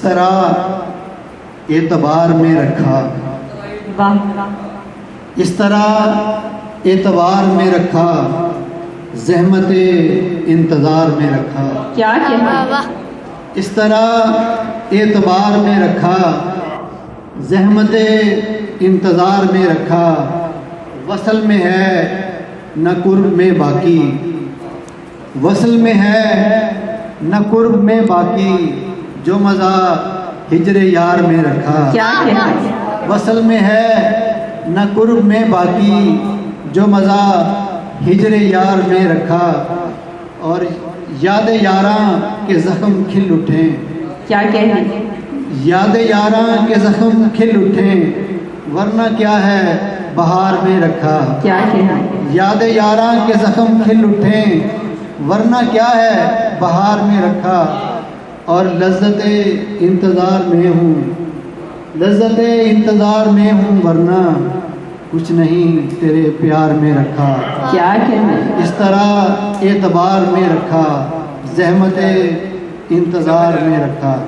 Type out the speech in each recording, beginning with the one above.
इस तरह एतबार में रखा, इस तरह एतबार में रखा, ज़हमते इंतज़ार में रखा। क्या कहना, इस तरह एतबार में रखा, ज़हमते इंतज़ार में रखा। वसल में है न कुर्ब में बाकी, वसल में है न कुर्ब में बाकी, जो मज़ा हिजरे यार में रखा। क्या कहना, वसल में है न कुर्ब में बाकी, जो मज़ा हिजरे यार में रखा। और याद यारां के ज़ख्म खिल उठे, क्या कहना, याद यारां के ज़ख्म खिल उठे, वरना क्या है बहार में रखा। क्या कहना, याद यारां के ज़ख्म खिल उठे, वरना क्या है बहार में रखा। और लज्जते इंतज़ार में हूँ, लज्जते इंतज़ार में हूँ, वरना कुछ नहीं तेरे प्यार में रखा। क्या कहना, इस तरह एतबार में रखा, ज़हमते इंतज़ार में रखा।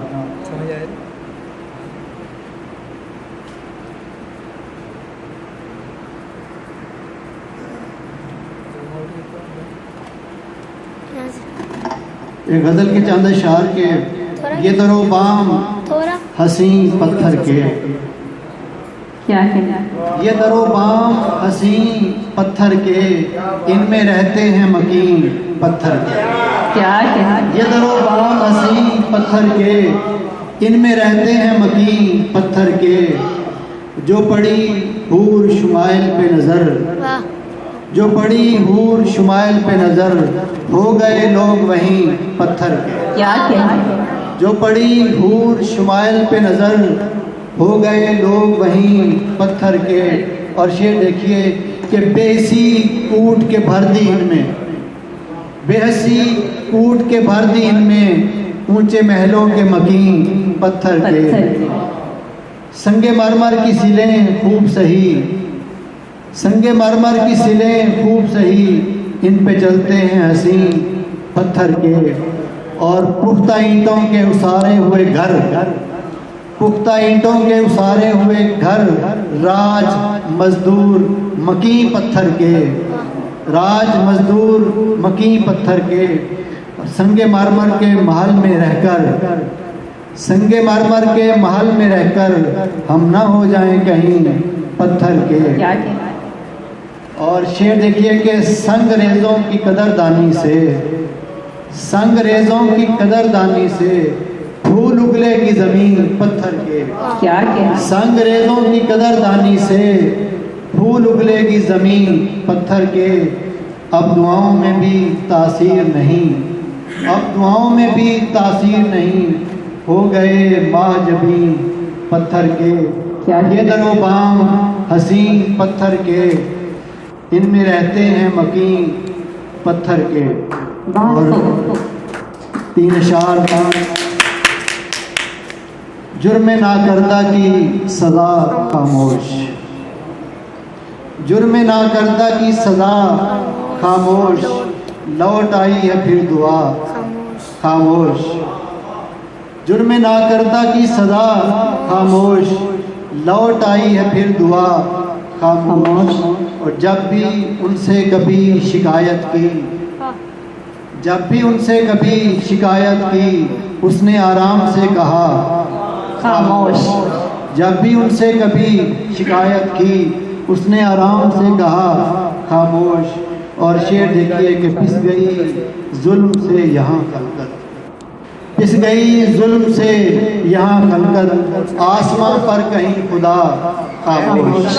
एक गज़ल के चंद अशार के, ये दरो बाम हसी पत्थर के, क्या कहना, ये दरो बाम हसी पत्थर के, इनमें रहते हैं मकीन पत्थर के। क्या कहना, ये दरो बाम हसी पत्थर के, इनमें रहते हैं मकीन पत्थर के। जो पड़ी हूर शुमाइल पे नज़र, जो पड़ी हूर शुमाइल पे नज़र, हो गए लोग वहीं पत्थर के। क्या कहना, जो पड़ी हूर शुमाइल पे नज़र, हो गए लोग वहीं पत्थर के। और शेर देखिए कि बेहसी कूट के भर दी इनमें, बेहसी कूट के भर दी इनमें, ऊंचे महलों के मकीन पत्थर के। संगे मरमर की सिलें खूब सही, संगे मरमर की सिलें खूब सही, इन पे चलते हैं हसी पत्थर के। और पुख्ता ईंटों के उसारे हुए घर, पुख्ता ईंटों के उसारे हुए घर, राज मजदूर मकी पत्थर के, राज मजदूर मकी पत्थर के। संगे मरमर के महल में रहकर, संगे मरमर के महल में रहकर, हम ना हो जाएं कहीं पत्थर के। क्या कहना, और शेर देखिए कि संग रेज़ों की कदरदानी से, संग रेज़ों की कदरदानी से, फूल उगलेगी ज़मीन पत्थर के। क्या कहना, संग रेज़ों की कदरदानी से, फूल उगलेगी ज़मीन पत्थर के। अब दुआओं में भी तासीर नहीं, अब दुआओं में भी तासीर नहीं, हो गए माहजबी पत्थर के। ये दरो बाम हसीन पत्थर के, इनमें रहते हैं मकीन पत्थर के। और तीन अशार था। जुर्म नाकर्दा की सज़ा खामोश, जुर्म नाकर्दा की सज़ा खामोश, लौट आई है फिर दुआ खामोश। जुर्म नाकर्दा की सज़ा खामोश, लौट आई है फिर दुआ खामोश। और जब भी उनसे कभी शिकायत की, जब भी उनसे कभी शिकायत की, उसने आराम से कहा खामोश। जब भी उनसे कभी शिकायत की, उसने आराम से कहा खामोश। और शेर देखिए कि पिस गई जुल्म से यहाँ खलकत, पिस गई जुल्म से यहाँ खलकत, आसमां पर कहीं खुदा खामोश।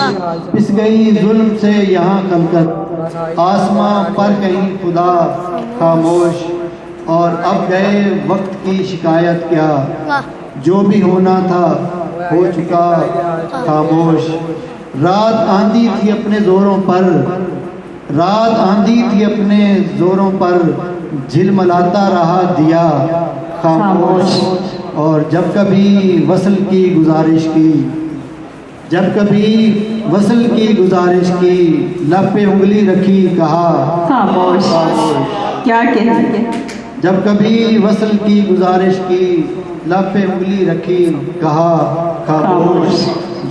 पिस गई जुल्म से यहाँ खलकत, आसमां पर कहीं खुदा खामोश। और अब गए वक्त की शिकायत क्या, जो भी होना था हो चुका खामोश। रात आंधी थी अपने जोरों पर, रात आंधी थी अपने जोरों पर, झिलमिलाता रहा दिया खामोश। और जब कभी वसल की गुजारिश की, जब कभी वसल की गुजारिश की, लब पे उंगली रखी कहा खामोश। क्या कहना, जब कभी वसल की गुजारिश की, लब पे उंगली रखी, कहा खामोश।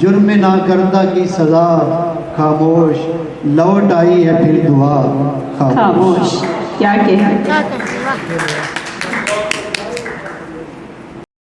जुर्म ना करदा की सजा खामोश, लौट आई है फिर दुआ खामोश। खामोश। क्या कहना।